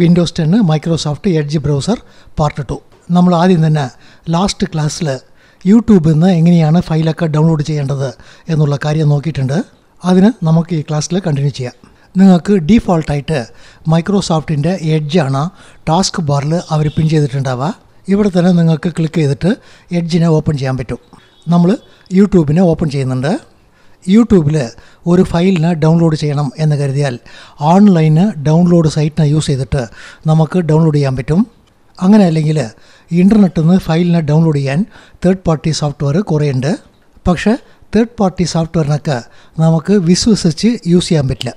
Windows 10 Microsoft Edge browser part 2. നമ്മൾ ആദ്യം തന്നെ ലാസ്റ്റ് ക്ലാസ്സിൽ യൂട്യൂബിൽ നിന്ന് എങ്ങനെയാണ് ഫയലൊക്കെ ഡൗൺലോഡ് ചെയ്യേണ്ടത് എന്നുള്ള കാര്യം നോക്കിയിട്ടുണ്ട്. അതിന് നമുക്ക് ഈ ക്ലാസ്സിൽ കണ്ടിന്യൂ ചെയ്യാം. നിങ്ങൾക്ക് ഡീഫോൾട്ടായിട്ട് മൈക്രോസോഫ്റ്റിൻ്റെ എഡ്ജാണ് ടാസ്ക് ബാറിൽ അവർ പിൻ ചെയ്തിട്ടുണ്ടാവുക. ഇവിടെ തന്നെ നിങ്ങൾക്ക് ക്ലിക്ക് ചെയ്തിട്ട് എഡ്ജിനെ ഓപ്പൺ ചെയ്യാൻ പറ്റും. നമ്മൾ യൂട്യൂബിനെ ഓപ്പൺ ചെയ്യുന്നുണ്ട്. യൂട്യൂബിൽ ഒരു ഫയലിനെ ഡൗൺലോഡ് ചെയ്യണം എന്ന് കരുതിയാൽ ഓൺലൈന് ഡൗൺലോഡ് സൈറ്റിനെ യൂസ് ചെയ്തിട്ട് നമുക്ക് ഡൗൺലോഡ് ചെയ്യാൻ പറ്റും. അങ്ങനെ അല്ലെങ്കിൽ ഇൻ്റർനെറ്റിൽ നിന്ന് ഫയലിനെ ഡൗൺലോഡ് ചെയ്യാൻ തേർഡ് പാർട്ടി സോഫ്റ്റ്വെയർ കുറേ ഉണ്ട്. പക്ഷേ തേർഡ് പാർട്ടി സോഫ്റ്റ്വെയറിനൊക്കെ നമുക്ക് വിശ്വസിച്ച് യൂസ് ചെയ്യാൻ പറ്റില്ല.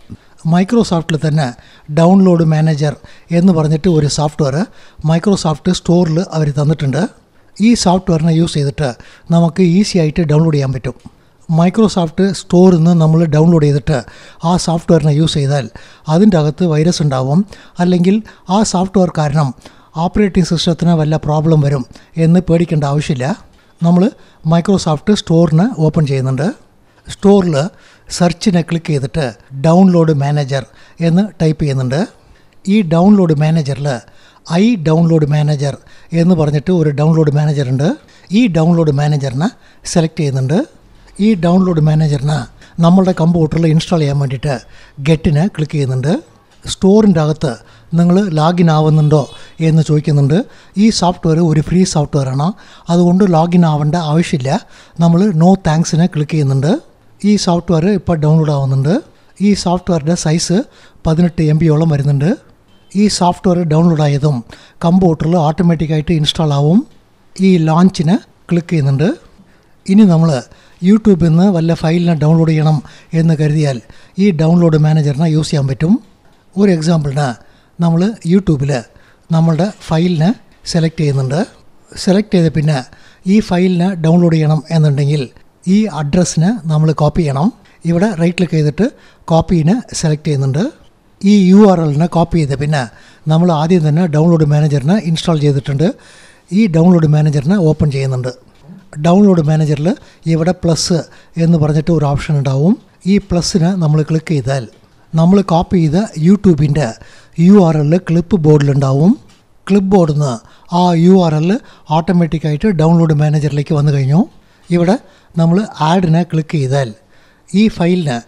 മൈക്രോസോഫ്റ്റിൽ തന്നെ ഡൗൺലോഡ് മാനേജർ എന്ന് പറഞ്ഞിട്ട് ഒരു സോഫ്റ്റ്വെയർ മൈക്രോസോഫ്റ്റ് സ്റ്റോറിൽ അവർ തന്നിട്ടുണ്ട്. ഈ സോഫ്റ്റ്വെയറിനെ യൂസ് ചെയ്തിട്ട് നമുക്ക് ഈസി ആയിട്ട് ഡൗൺലോഡ് ചെയ്യാൻ പറ്റും. മൈക്രോസോഫ്റ്റ് സ്റ്റോറിൽ നിന്ന് നമ്മൾ ഡൗൺലോഡ് ചെയ്തിട്ട് ആ സോഫ്റ്റ്വെയറിനെ യൂസ് ചെയ്താൽ അതിൻ്റെ അകത്ത് വൈറസ് ഉണ്ടാവും, അല്ലെങ്കിൽ ആ സോഫ്റ്റ്വെയർ കാരണം ഓപ്പറേറ്റിംഗ് സിസ്റ്റത്തിന് വല്ല പ്രോബ്ലം വരും എന്ന് പേടിക്കേണ്ട ആവശ്യമില്ല. നമ്മൾ മൈക്രോസോഫ്റ്റ് സ്റ്റോറിന് ഓപ്പൺ ചെയ്യുന്നുണ്ട്. സ്റ്റോറിൽ സെർച്ചിനെ ക്ലിക്ക് ചെയ്തിട്ട് ഡൗൺലോഡ് മാനേജർ എന്ന് ടൈപ്പ് ചെയ്യുന്നുണ്ട്. ഈ ഡൗൺലോഡ് മാനേജറിൽ ഡൗൺലോഡ് മാനേജർ എന്ന് പറഞ്ഞിട്ട് ഒരു ഡൗൺലോഡ് മാനേജർ ഉണ്ട്. ഈ ഡൗൺലോഡ് മാനേജറിനെ സെലക്ട് ചെയ്യുന്നുണ്ട്. ഈ ഡൗൺലോഡ് മാനേജറിനെ നമ്മളുടെ കമ്പ്യൂട്ടറിൽ ഇൻസ്റ്റാൾ ചെയ്യാൻ വേണ്ടിയിട്ട് ഗെറ്റിനെ ക്ലിക്ക് ചെയ്യുന്നുണ്ട്. സ്റ്റോറിൻ്റെ അകത്ത് നിങ്ങൾ ലോഗിൻ ആവുന്നുണ്ടോ എന്ന് ചോദിക്കുന്നുണ്ട്. ഈ സോഫ്റ്റ്വെയർ ഒരു ഫ്രീ സോഫ്റ്റ്വെയറാണ്, അതുകൊണ്ട് ലോഗിൻ ആവേണ്ട ആവശ്യമില്ല. നമ്മൾ നോ താങ്ക്സിനെ ക്ലിക്ക് ചെയ്യുന്നുണ്ട്. ഈ സോഫ്റ്റ്വെയർ ഇപ്പോൾ ഡൗൺലോഡ് ആവുന്നുണ്ട്. ഈ സോഫ്റ്റ്വെയറിൻ്റെ സൈസ് 18 MB വരുന്നുണ്ട്. ഈ സോഫ്റ്റ്വെയർ ഡൗൺലോഡ് ആയതും കമ്പ്യൂട്ടറിൽ ഓട്ടോമാറ്റിക്കായിട്ട് ഇൻസ്റ്റാൾ ആവും. ഈ ലോഞ്ചിന് ക്ലിക്ക് ചെയ്യുന്നുണ്ട്. ഇനി നമ്മൾ യൂട്യൂബിൽ നിന്ന് വല്ല ഫയലിനെ ഡൗൺലോഡ് ചെയ്യണം എന്ന് കരുതിയാൽ ഈ ഡൗൺലോഡ് മാനേജറിനെ യൂസ് ചെയ്യാൻ പറ്റും. ഒരു എക്സാമ്പിളിന് നമ്മൾ യൂട്യൂബിൽ നമ്മളുടെ ഫയലിനെ സെലക്ട് ചെയ്യുന്നുണ്ട്. സെലക്ട് ചെയ്ത പിന്നെ ഈ ഫയലിനെ ഡൗൺലോഡ് ചെയ്യണം എന്നുണ്ടെങ്കിൽ ഈ അഡ്രസ്സിനെ നമ്മൾ കോപ്പി ചെയ്യണം. ഇവിടെ റൈറ്റ് ക്ലിക്ക് ചെയ്തിട്ട് കോപ്പീനെ സെലക്ട് ചെയ്യുന്നുണ്ട്. ഈ URLനെ കോപ്പി ചെയ്ത പിന്നെ നമ്മൾ ആദ്യം തന്നെ ഡൗൺലോഡ് മാനേജറിനെ ഇൻസ്റ്റാൾ ചെയ്തിട്ടുണ്ട്. ഈ ഡൗൺലോഡ് മാനേജറിനെ ഓപ്പൺ ചെയ്യുന്നുണ്ട്. ഡൗൺലോഡ് മാനേജറിൽ ഇവിടെ പ്ലസ് എന്ന് പറഞ്ഞിട്ട് ഒരു ഓപ്ഷൻ ഉണ്ടാവും. ഈ പ്ലസ്സിന് നമ്മൾ ക്ലിക്ക് ചെയ്താൽ നമ്മൾ കോപ്പി ചെയ്ത യൂട്യൂബിൻ്റെ URL ക്ലിപ്പ് ബോർഡിലുണ്ടാവും. ക്ലിപ്പ് ബോർഡിൽ നിന്ന് ആ URL ഓട്ടോമാറ്റിക്കായിട്ട് ഡൗൺലോഡ് മാനേജറിലേക്ക് വന്നു കഴിഞ്ഞു. ഇവിടെ നമ്മൾ ആഡിനെ ക്ലിക്ക് ചെയ്താൽ ഈ ഫയലിന്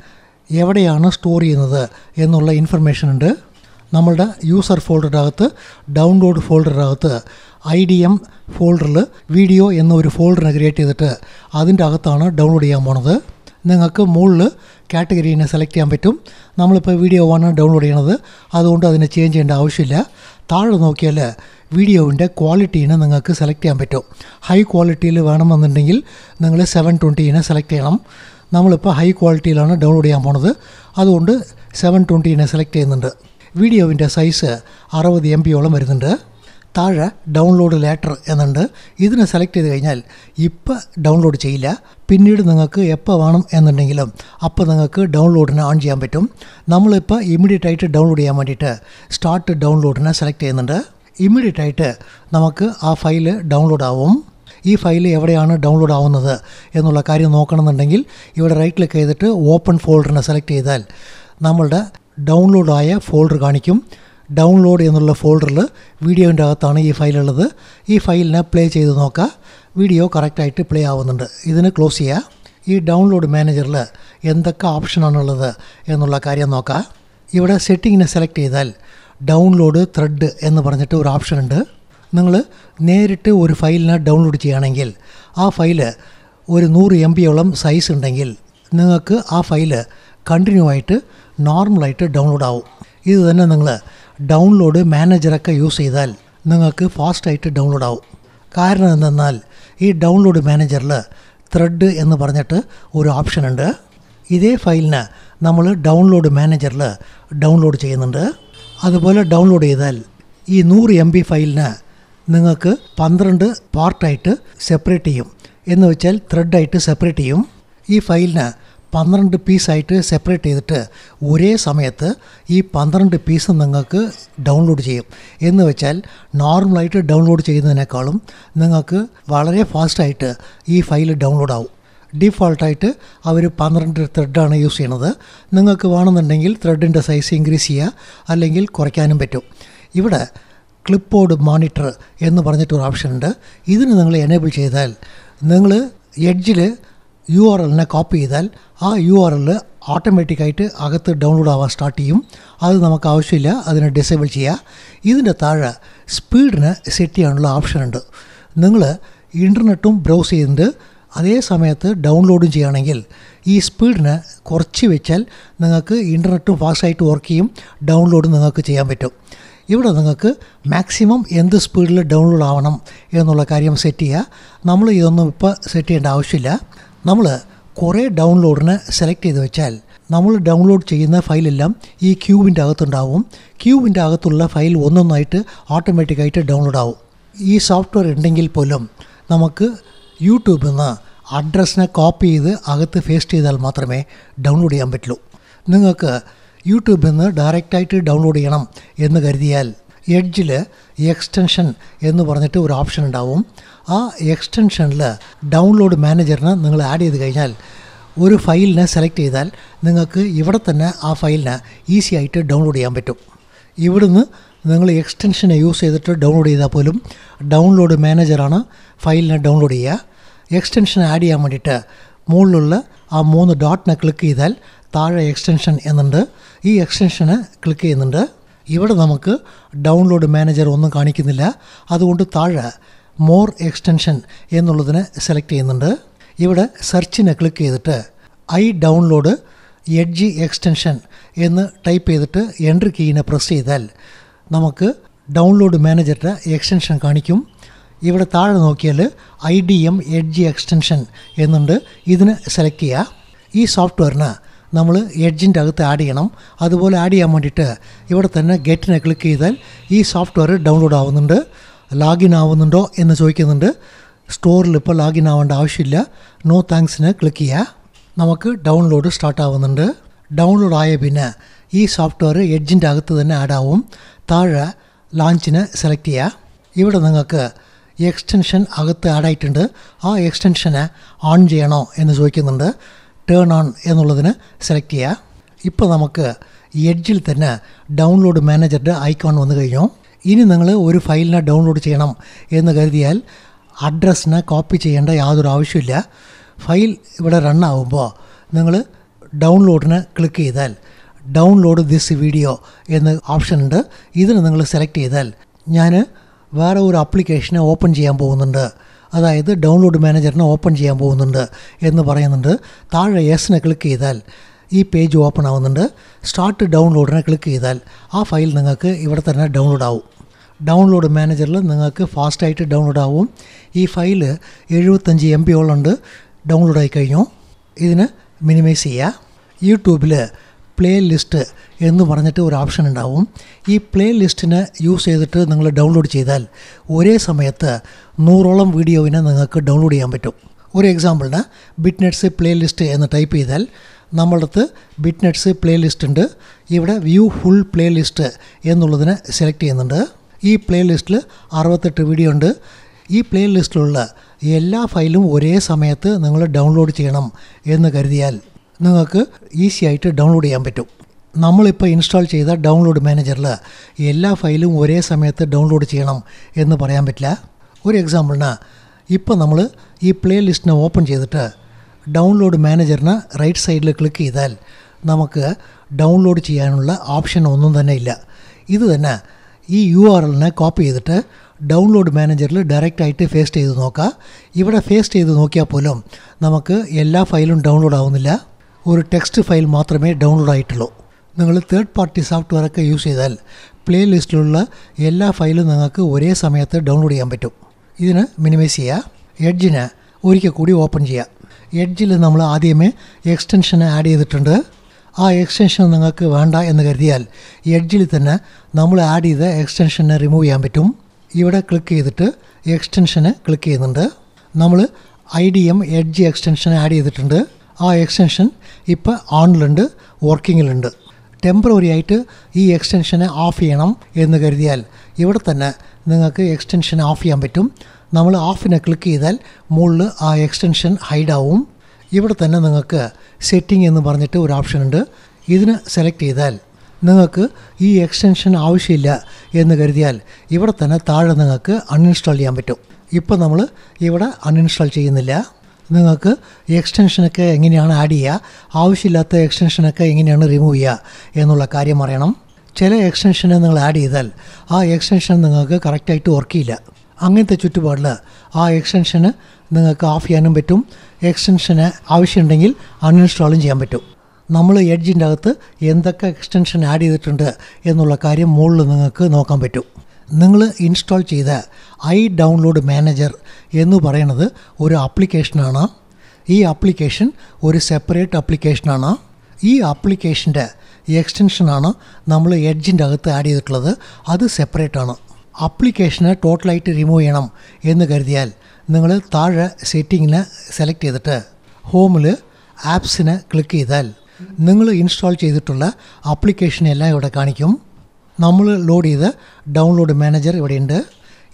എവിടെയാണ് സ്റ്റോർ ചെയ്യുന്നത് എന്നുള്ള ഇൻഫർമേഷൻ ഉണ്ട്. നമ്മളുടെ യൂസർ ഫോൾഡറിൻ്റെ അകത്ത് ഡൗൺലോഡ് ഫോൾഡറിൻ്റെ അകത്ത് IDM ഫോൾഡറിൽ വീഡിയോ എന്നൊരു ഫോൾഡറിനെ ക്രിയേറ്റ് ചെയ്തിട്ട് അതിൻ്റെ അകത്താണ് ഡൗൺലോഡ് ചെയ്യാൻ പോണത്. നിങ്ങൾക്ക് മുകളിൽ കാറ്റഗറീനെ സെലക്ട് ചെയ്യാൻ പറ്റും. നമ്മളിപ്പോൾ വീഡിയോ ആണ് ഡൗൺലോഡ് ചെയ്യണത്, അതുകൊണ്ട് അതിനെ ചേഞ്ച് ചെയ്യേണ്ട ആവശ്യമില്ല. താഴെ നോക്കിയാൽ വീഡിയോവിൻ്റെ ക്വാളിറ്റീനെ നിങ്ങൾക്ക് സെലക്ട് ചെയ്യാൻ പറ്റും. ഹൈ ക്വാളിറ്റിയിൽ വേണമെന്നുണ്ടെങ്കിൽ നിങ്ങൾ 720നെ സെലക്ട് ചെയ്യണം. നമ്മളിപ്പോൾ ഹൈ ക്വാളിറ്റിയിലാണ് ഡൗൺലോഡ് ചെയ്യാൻ പോണത്, അതുകൊണ്ട് 720നെ സെലക്ട് ചെയ്യുന്നുണ്ട്. വീഡിയോവിൻ്റെ സൈസ് 60 MB വരുന്നുണ്ട്. താഴെ ഡൗൺലോഡ് ലേറ്റർ എന്നുണ്ട്. ഇതിനെ സെലക്ട് ചെയ്ത് കഴിഞ്ഞാൽ ഇപ്പോൾ ഡൗൺലോഡ് ചെയ്യില്ല, പിന്നീട് നിങ്ങൾക്ക് എപ്പോൾ വേണം എന്നുണ്ടെങ്കിലും അപ്പോൾ നിങ്ങൾക്ക് ഡൗൺലോഡിനെ ഓൺ ചെയ്യാൻ പറ്റും. നമ്മളിപ്പോൾ ഇമ്മീഡിയറ്റ് ആയിട്ട് ഡൗൺലോഡ് ചെയ്യാൻ വേണ്ടിയിട്ട് സ്റ്റാർട്ട് ഡൗൺലോഡിനെ സെലക്ട് ചെയ്യുന്നുണ്ട്. ഇമ്മീഡിയറ്റ് ആയിട്ട് നമുക്ക് ആ ഫയൽ ഡൗൺലോഡ് ആവും. ഈ ഫയൽ എവിടെയാണ് ഡൗൺലോഡ് ആവുന്നത് എന്നുള്ള കാര്യം നോക്കണമെന്നുണ്ടെങ്കിൽ ഇവിടെ റൈറ്റ് ക്ലിക്ക് ചെയ്തിട്ട് ഓപ്പൺ ഫോൾഡറിനെ സെലക്ട് ചെയ്താൽ നമ്മളുടെ ഡൗൺലോഡായ ഫോൾഡർ കാണിക്കും. ഡൗൺലോഡ് എന്നുള്ള ഫോൾഡറിൽ വീഡിയോൻ്റെ അകത്താണ് ഈ ഫയലുള്ളത്. ഈ ഫയലിനെ പ്ലേ ചെയ്ത് നോക്കുക. വീഡിയോ കറക്റ്റായിട്ട് പ്ലേ ആവുന്നുണ്ട്. ഇതിന് ക്ലോസ് ചെയ്യുക. ഈ ഡൗൺലോഡ് മാനേജറിൽ എന്തൊക്കെ ഓപ്ഷനാണുള്ളത് എന്നുള്ള കാര്യം നോക്കുക. ഇവിടെ സെറ്റിങ്ങിനെ സെലക്ട് ചെയ്താൽ ഡൗൺലോഡ് ത്രെഡ് എന്ന് പറഞ്ഞിട്ട് ഒരു ഓപ്ഷൻ ഉണ്ട്. നിങ്ങൾ നേരിട്ട് ഒരു ഫയലിനെ ഡൗൺലോഡ് ചെയ്യുകയാണെങ്കിൽ ആ ഫയല് ഒരു 100 MB സൈസ് ഉണ്ടെങ്കിൽ നിങ്ങൾക്ക് ആ ഫയല് കണ്ടിന്യൂ ആയിട്ട് നോർമലായിട്ട് ഡൗൺലോഡ് ആവും. ഇത് തന്നെ നിങ്ങൾ ഡൗൺലോഡ് മാനേജറൊക്കെ യൂസ് ചെയ്താൽ നിങ്ങൾക്ക് ഫാസ്റ്റായിട്ട് ഡൗൺലോഡ് ആവും. കാരണം എന്തെന്നാൽ ഈ ഡൗൺലോഡ് മാനേജറിൽ ത്രെഡ് എന്ന് പറഞ്ഞിട്ട് ഒരു ഓപ്ഷൻ ഉണ്ട്. ഇതേ ഫയലിന് നമ്മൾ ഡൗൺലോഡ് മാനേജറിൽ ഡൗൺലോഡ് ചെയ്യുന്നുണ്ട്. അതുപോലെ ഡൗൺലോഡ് ചെയ്താൽ ഈ 100 MB ഫയലിന് നിങ്ങൾക്ക് 12 പാർട്ടായിട്ട് സെപ്പറേറ്റ് ചെയ്യും. എന്ന് വെച്ചാൽ ത്രെഡായിട്ട് സെപ്പറേറ്റ് ചെയ്യും. ഈ ഫയലിന് 12 പീസായിട്ട് സെപ്പറേറ്റ് ചെയ്തിട്ട് ഒരേ സമയത്ത് ഈ 12 പീസ് നിങ്ങൾക്ക് ഡൗൺലോഡ് ചെയ്യും. എന്ന് വെച്ചാൽ നോർമലായിട്ട് ഡൗൺലോഡ് ചെയ്യുന്നതിനേക്കാളും നിങ്ങൾക്ക് വളരെ ഫാസ്റ്റായിട്ട് ഈ ഫയൽ ഡൗൺലോഡ് ആവും. ഡിഫോൾട്ടായിട്ട് അവർ 12 ത്രെഡാണ് യൂസ് ചെയ്യണത്. നിങ്ങൾക്ക് വേണമെന്നുണ്ടെങ്കിൽ ത്രെഡിൻ്റെ സൈസ് ഇൻക്രീസ് ചെയ്യുക, അല്ലെങ്കിൽ കുറയ്ക്കാനും പറ്റും. ഇവിടെ ക്ലിപ്ബോർഡ് മോണിറ്റർ എന്ന് പറഞ്ഞിട്ടൊരു ഓപ്ഷൻ ഉണ്ട്. ഇതിന് നിങ്ങൾ എനേബിൾ ചെയ്താൽ നിങ്ങൾ എഡ്ജിൽ URLനെ കോപ്പി ചെയ്താൽ ആ URL ഓട്ടോമാറ്റിക്കായിട്ട് അകത്ത് ഡൗൺലോഡ് ആവാൻ സ്റ്റാർട്ട് ചെയ്യും. അത് നമുക്ക് ആവശ്യമില്ല, അതിനെ ഡിസേബിൾ ചെയ്യുക. ഇതിൻ്റെ താഴെ സ്പീഡിന് സെറ്റ് ചെയ്യാനുള്ള ഓപ്ഷൻ ഉണ്ട്. നിങ്ങൾ ഇൻ്റർനെറ്റും ബ്രൗസ് ചെയ്യുന്നുണ്ട്, അതേ സമയത്ത് ഡൗൺലോഡും ചെയ്യുകയാണെങ്കിൽ ഈ സ്പീഡിന് കുറച്ച് വെച്ചാൽ നിങ്ങൾക്ക് ഇൻ്റർനെറ്റും ഫാസ്റ്റായിട്ട് വർക്ക് ചെയ്യും, ഡൗൺലോഡും നിങ്ങൾക്ക് ചെയ്യാൻ പറ്റും. ഇവിടെ നിങ്ങൾക്ക് മാക്സിമം എന്ത് സ്പീഡിൽ ഡൗൺലോഡ് ആവണം എന്നുള്ള കാര്യം സെറ്റ് ചെയ്യുക. നമ്മൾ ഇതൊന്നും ഇപ്പോൾ സെറ്റ് ചെയ്യേണ്ട ആവശ്യമില്ല. നമ്മൾ കുറേ ഡൗൺലോഡിന് സെലക്ട് ചെയ്ത് വെച്ചാൽ നമ്മൾ ഡൗൺലോഡ് ചെയ്യുന്ന ഫയലെല്ലാം ഈ ക്യൂവിൻ്റെ അകത്തുണ്ടാവും. ക്യൂവിൻ്റെ അകത്തുള്ള ഫയൽ ഒന്നൊന്നായിട്ട് ഓട്ടോമാറ്റിക്കായിട്ട് ഡൗൺലോഡ് ആവും. ഈ സോഫ്റ്റ്വെയർ ഉണ്ടെങ്കിൽ പോലും നമുക്ക് യൂട്യൂബിൽ നിന്ന് അഡ്രസ്സിനെ കോപ്പി ചെയ്ത് അകത്ത് പേസ്റ്റ് ചെയ്താൽ മാത്രമേ ഡൗൺലോഡ് ചെയ്യാൻ പറ്റുള്ളൂ. നിങ്ങൾക്ക് യൂട്യൂബിൽ നിന്ന് ഡയറക്റ്റായിട്ട് ഡൗൺലോഡ് ചെയ്യണം എന്ന് കരുതിയാൽ എഡ്ജിൽ എക്സ്റ്റൻഷൻ എന്ന് പറഞ്ഞിട്ട് ഒരു ഓപ്ഷൻ ഉണ്ടാവും. ആ എക്സ്റ്റൻഷനിൽ ഡൗൺലോഡ് മാനേജറിന് നിങ്ങൾ ആഡ് ചെയ്ത് കഴിഞ്ഞാൽ ഒരു ഫയലിനെ സെലക്ട് ചെയ്താൽ നിങ്ങൾക്ക് ഇവിടെ തന്നെ ആ ഫയലിനെ ഈസി ആയിട്ട് ഡൗൺലോഡ് ചെയ്യാൻ പറ്റും. ഇവിടുന്ന് നിങ്ങൾ എക്സ്റ്റൻഷനെ യൂസ് ചെയ്തിട്ട് ഡൗൺലോഡ് ചെയ്താൽ പോലും ഡൗൺലോഡ് മാനേജറാണ് ഫയലിനെ ഡൗൺലോഡ് ചെയ്യുക. എക്സ്റ്റൻഷൻ ആഡ് ചെയ്യാൻ വേണ്ടിയിട്ട് മുകളിലുള്ള ആ 3 ഡോട്ടിനെ ക്ലിക്ക് ചെയ്താൽ താഴെ എക്സ്റ്റൻഷൻ എന്നുണ്ട്. ഈ എക്സ്റ്റൻഷന് ക്ലിക്ക് ചെയ്യുന്നുണ്ട്. ഇവിടെ നമുക്ക് ഡൗൺലോഡ് മാനേജർ ഒന്നും കാണിക്കുന്നില്ല, അതുകൊണ്ട് താഴെ മോർ എക്സ്റ്റൻഷൻ എന്നുള്ളതിനെ സെലക്ട് ചെയ്യുന്നുണ്ട്. ഇവിടെ സെർച്ചിനെ ക്ലിക്ക് ചെയ്തിട്ട് ഐ ഡൗൺലോഡ് എഡ്ജ് എക്സ്റ്റൻഷൻ എന്ന് ടൈപ്പ് ചെയ്തിട്ട് എൻട്രി കീയിനെ പ്രസ് ചെയ്താൽ നമുക്ക് ഡൗൺലോഡ് മാനേജറിൻ്റെ എക്സ്റ്റൻഷൻ കാണിക്കും. ഇവിടെ താഴെ നോക്കിയാൽ IDM എഡ്ജ് എക്സ്റ്റൻഷൻ എന്നുണ്ട്. ഇതിന് സെലക്ട് ചെയ്യുക. ഈ സോഫ്റ്റ്വെയറിന് നമ്മൾ എഡ്ജിൻ്റെ അകത്ത് ആഡ് ചെയ്യണം. അതുപോലെ ആഡ് ചെയ്യാൻ വേണ്ടിയിട്ട് ഇവിടെ തന്നെ ഗെറ്റിനെ ക്ലിക്ക് ചെയ്താൽ ഈ സോഫ്റ്റ്വെയർ ഡൗൺലോഡ് ആവുന്നുണ്ട്. ലോഗിൻ ആവുന്നുണ്ടോ എന്ന് ചോദിക്കുന്നുണ്ട്. സ്റ്റോറിൽ ഇപ്പോൾ ലോഗിൻ ആവേണ്ട ആവശ്യമില്ല. നോ താങ്ക്സിന് ക്ലിക്ക് ചെയ്യുക. നമുക്ക് ഡൗൺലോഡ് സ്റ്റാർട്ട് ആവുന്നുണ്ട്. ഡൗൺലോഡ് ആയ പിന്നെ ഈ സോഫ്റ്റ്വെയർ എഡ്ജിൻ്റെ അകത്ത് തന്നെ ആഡ് ആവും. താഴെ ലോഞ്ചിന് സെലക്ട് ചെയ്യുക. ഇവിടെ നിങ്ങൾക്ക് എക്സ്റ്റൻഷൻ അകത്ത് ആഡായിട്ടുണ്ട്. ആ എക്സ്റ്റൻഷനെ ഓൺ ചെയ്യണോ എന്ന് ചോദിക്കുന്നുണ്ട്. ടേൺ ഓൺ എന്നുള്ളതിന് സെലക്ട് ചെയ്യുക. ഇപ്പോൾ നമുക്ക് എഡ്ജിൽ തന്നെ ഡൗൺലോഡ് മാനേജറുടെ ഐക്കോൺ വന്നു കഴിഞ്ഞു. ഇനി നിങ്ങൾ ഒരു ഫയലിനെ ഡൗൺലോഡ് ചെയ്യണം എന്ന് കരുതിയാൽ അഡ്രസ്സിനെ കോപ്പി ചെയ്യേണ്ട യാതൊരു ആവശ്യമില്ല. ഫയൽ ഇവിടെ റൺ ആവുമ്പോൾ നിങ്ങൾ ഡൗൺലോഡിന് ക്ലിക്ക് ചെയ്താൽ ഡൗൺലോഡ് ദിസ് വീഡിയോ എന്ന ഓപ്ഷൻ ഉണ്ട്. ഇതിന് നിങ്ങൾ സെലക്ട് ചെയ്താൽ ഞാൻ വേറെ ഒരു ആപ്ലിക്കേഷനെ ഓപ്പൺ ചെയ്യാൻ പോകുന്നുണ്ട്, അതായത് ഡൗൺലോഡ് മാനേജറിനെ ഓപ്പൺ ചെയ്യാൻ പോകുന്നുണ്ട് എന്ന് പറയുന്നുണ്ട്. താഴെ യെസിനെ ക്ലിക്ക് ചെയ്താൽ ഈ പേജ് ഓപ്പൺ ആവുന്നുണ്ട്. സ്റ്റാർട്ട് ഡൗൺലോഡിനെ ക്ലിക്ക് ചെയ്താൽ ആ ഫയൽ നിങ്ങൾക്ക് ഇവിടെ തന്നെ ഡൗൺലോഡ് ആവും. ഡൗൺലോഡ് മാനേജറിൽ നിങ്ങൾക്ക് ഫാസ്റ്റായിട്ട് ഡൗൺലോഡ് ആവും. ഈ ഫയൽ 75 MB ഉണ്ട്. ഡൗൺലോഡ് ആയി കഴിഞ്ഞു. ഇതിന് മിനിമൈസ് ചെയ്യുക. യൂട്യൂബിൽ പ്ലേ ലിസ്റ്റ് എന്ന് പറഞ്ഞിട്ട് ഒരു ഓപ്ഷൻ ഉണ്ടാവും. ഈ പ്ലേ ലിസ്റ്റിനെ യൂസ് ചെയ്തിട്ട് നിങ്ങൾ ഡൗൺലോഡ് ചെയ്താൽ ഒരേ സമയത്ത് 100ഓളം വീഡിയോവിനെ നിങ്ങൾക്ക് ഡൗൺലോഡ് ചെയ്യാൻ പറ്റും. ഒരു എക്സാമ്പിളിന് bitnetz പ്ലേ ലിസ്റ്റ് എന്ന് ടൈപ്പ് ചെയ്താൽ നമ്മളുടെ അടുത്ത് bitnetz പ്ലേ ലിസ്റ്റ് ഉണ്ട്. ഇവിടെ വ്യൂ ഫുൾ പ്ലേ ലിസ്റ്റ് എന്നുള്ളതിനെ സെലക്ട് ചെയ്യുന്നുണ്ട്. ഈ പ്ലേ ലിസ്റ്റിൽ 68 വീഡിയോ ഉണ്ട്. ഈ പ്ലേ ലിസ്റ്റിലുള്ള എല്ലാ ഫയലും ഒരേ സമയത്ത് നിങ്ങൾ ഡൗൺലോഡ് ചെയ്യണം എന്ന് കരുതിയാൽ നിങ്ങൾക്ക് ഈസി ആയിട്ട് ഡൗൺലോഡ് ചെയ്യാൻ പറ്റും. നമ്മളിപ്പോൾ ഇൻസ്റ്റാൾ ചെയ്ത ഡൗൺലോഡ് മാനേജറിൽ എല്ലാ ഫയലും ഒരേ സമയത്ത് ഡൗൺലോഡ് ചെയ്യണം എന്ന് പറയാൻ പറ്റില്ല. ഒരു എക്സാമ്പിളിന് ഇപ്പോൾ നമ്മൾ ഈ പ്ലേ ലിസ്റ്റിനെ ഓപ്പൺ ചെയ്തിട്ട് ഡൗൺലോഡ് മാനേജറിന് റൈറ്റ് സൈഡിൽ ക്ലിക്ക് ചെയ്താൽ നമുക്ക് ഡൗൺലോഡ് ചെയ്യാനുള്ള ഓപ്ഷൻ ഒന്നും തന്നെ ഇല്ല. ഇത് തന്നെ ഈ URLനെ കോപ്പി ചെയ്തിട്ട് ഡൗൺലോഡ് മാനേജറിൽ ഡയറക്റ്റായിട്ട് പേസ്റ്റ് ചെയ്ത് നോക്കുക. ഇവിടെ പേസ്റ്റ് ചെയ്ത് നോക്കിയാൽ പോലും നമുക്ക് എല്ലാ ഫയലും ഡൗൺലോഡ് ആവുന്നില്ല. ഒരു ടെക്സ്റ്റ് ഫയൽ മാത്രമേ ഡൗൺലോഡ് ആയിട്ടുള്ളൂ. നിങ്ങൾ തേർഡ് പാർട്ടി സോഫ്റ്റ്വെയറൊക്കെ യൂസ് ചെയ്താൽ പ്ലേ ലിസ്റ്റിലുള്ള എല്ലാ ഫയലും നിങ്ങൾക്ക് ഒരേ സമയത്ത് ഡൗൺലോഡ് ചെയ്യാൻ പറ്റും. ഇതിന് മിനിമൈസ് ചെയ്യുക. എഡ്ജിനെ ഒരിക്കൽ കൂടി ഓപ്പൺ ചെയ്യുക. എഡ്ജിൽ നമ്മൾ ആദ്യമേ എക്സ്റ്റൻഷനെ ആഡ് ചെയ്തിട്ടുണ്ട്. ആ എക്സ്റ്റൻഷൻ നിങ്ങൾക്ക് വേണ്ട എന്ന് കരുതിയാൽ എഡ്ജിൽ തന്നെ നമ്മൾ ആഡ് ചെയ്ത എക്സ്റ്റൻഷനെ റിമൂവ് ചെയ്യാൻ പറ്റും. ഇവിടെ ക്ലിക്ക് ചെയ്തിട്ട് എക്സ്റ്റൻഷനെ ക്ലിക്ക് ചെയ്യുന്നുണ്ട്. നമ്മൾ IDM എഡ്ജ് എക്സ്റ്റൻഷൻ ആഡ് ചെയ്തിട്ടുണ്ട്. ആ എക്സ്റ്റൻഷൻ ഇപ്പോൾ ഓണിലുണ്ട്, വർക്കിങ്ങിലുണ്ട്. ടെമ്പററി ആയിട്ട് ഈ എക്സ്റ്റൻഷനെ ഓഫ് ചെയ്യണം എന്ന് കരുതിയാൽ ഇവിടെ തന്നെ നിങ്ങൾക്ക് എക്സ്റ്റൻഷൻ ഓഫ് ചെയ്യാൻ പറ്റും. നമ്മൾ ഓഫിനെ ക്ലിക്ക് ചെയ്താൽ മുകളിൽ ആ എക്സ്റ്റൻഷൻ ഹൈഡ് ആവും. ഇവിടെ തന്നെ നിങ്ങൾക്ക് സെറ്റിംഗ് എന്ന് പറഞ്ഞിട്ട് ഒരു ഓപ്ഷൻ ഉണ്ട്. ഇതിന് സെലക്ട് ചെയ്താൽ നിങ്ങൾക്ക് ഈ എക്സ്റ്റൻഷൻ ആവശ്യമില്ല എന്ന് കരുതിയാൽ ഇവിടെ തന്നെ താഴെ നിങ്ങൾക്ക് അൺഇൻസ്റ്റാൾ ചെയ്യാൻ പറ്റും. ഇപ്പോൾ നമ്മൾ ഇവിടെ അൺഇൻസ്റ്റാൾ ചെയ്യുന്നില്ല. നിങ്ങൾക്ക് എക്സ്റ്റൻഷനൊക്കെ എങ്ങനെയാണ് ആഡ് ചെയ്യുക, ആവശ്യമില്ലാത്ത എക്സ്റ്റൻഷനൊക്കെ എങ്ങനെയാണ് റിമൂവ് ചെയ്യുക എന്നുള്ള കാര്യം അറിയണം. ചില എക്സ്റ്റൻഷനെ നിങ്ങൾ ആഡ് ചെയ്താൽ ആ എക്സ്റ്റൻഷൻ നിങ്ങൾക്ക് കറക്റ്റായിട്ട് വർക്ക് ചെയ്യില്ല. അങ്ങനത്തെ ചുറ്റുപാടിൽ ആ എക്സ്റ്റൻഷന് നിങ്ങൾക്ക് ഓഫ് ചെയ്യാനും പറ്റും. എക്സ്റ്റൻഷന് ആവശ്യമുണ്ടെങ്കിൽ അൺഇൻസ്റ്റാളും ചെയ്യാൻ പറ്റും. നമ്മൾ എഡ്ജിൻ്റെ അകത്ത് എന്തൊക്കെ എക്സ്റ്റൻഷൻ ആഡ് ചെയ്തിട്ടുണ്ട് എന്നുള്ള കാര്യം മുകളിൽ നിങ്ങൾക്ക് നോക്കാൻ പറ്റും. നിങ്ങൾ ഇൻസ്റ്റാൾ ചെയ്ത ഡൗൺലോഡ് മാനേജർ എന്ന് പറയുന്നത് ഒരു ആപ്ലിക്കേഷനാണ്. ഈ ആപ്ലിക്കേഷൻ ഒരു സെപ്പറേറ്റ് ആപ്ലിക്കേഷനാണ്. ഈ ആപ്ലിക്കേഷൻ്റെ എക്സ്റ്റൻഷനാണ് നമ്മൾ എഡ്ജിൻ്റെ അകത്ത് ആഡ് ചെയ്തിട്ടുള്ളത്. അത് സെപ്പറേറ്റാണ്. ആപ്ലിക്കേഷനെ ടോട്ടലായിട്ട് റിമൂവ് ചെയ്യണം എന്ന് കരുതിയാൽ നിങ്ങൾ താഴെ സെറ്റിങ്ങിനെ സെലക്ട് ചെയ്തിട്ട് ഹോമിൽ ആപ്സിനെ ക്ലിക്ക് ചെയ്താൽ നിങ്ങൾ ഇൻസ്റ്റാൾ ചെയ്തിട്ടുള്ള ആപ്ലിക്കേഷനെല്ലാം ഇവിടെ കാണിക്കും. നമ്മൾ ലോഡ് ചെയ്ത ഡൗൺലോഡ് മാനേജർ ഇവിടെയുണ്ട്.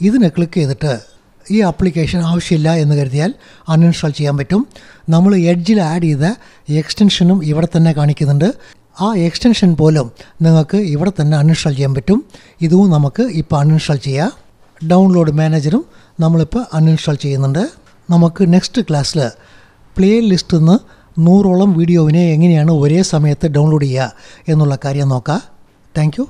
ഇതിനെ ക്ലിക്ക് ചെയ്തിട്ട് ഈ ആപ്ലിക്കേഷൻ ആവശ്യമില്ല എന്ന് കരുതിയാൽ അൺഇൻസ്റ്റാൾ ചെയ്യാൻ പറ്റും. നമ്മൾ എഡ്ജിൽ ആഡ് ചെയ്ത എക്സ്റ്റൻഷനും ഇവിടെ തന്നെ കാണിക്കുന്നുണ്ട്. ആ എക്സ്റ്റൻഷൻ പോലും നിങ്ങൾക്ക് ഇവിടെ തന്നെ അൺഇൻസ്റ്റാൾ ചെയ്യാൻ പറ്റും. ഇതും നമുക്ക് ഇപ്പോൾ അൺഇൻസ്റ്റാൾ ചെയ്യാം. ഡൗൺലോഡ് മാനേജറും നമ്മളിപ്പോൾ അൺഇൻസ്റ്റാൾ ചെയ്യുന്നുണ്ട്. നമുക്ക് നെക്സ്റ്റ് ക്ലാസ്സിൽ പ്ലേ ലിസ്റ്റിൽ നിന്ന് 100ഓളം വീഡിയോവിനെ എങ്ങനെയാണ് ഒരേ സമയത്ത് ഡൗൺലോഡ് ചെയ്യുക എന്നുള്ള കാര്യം നോക്കാം. Thank you.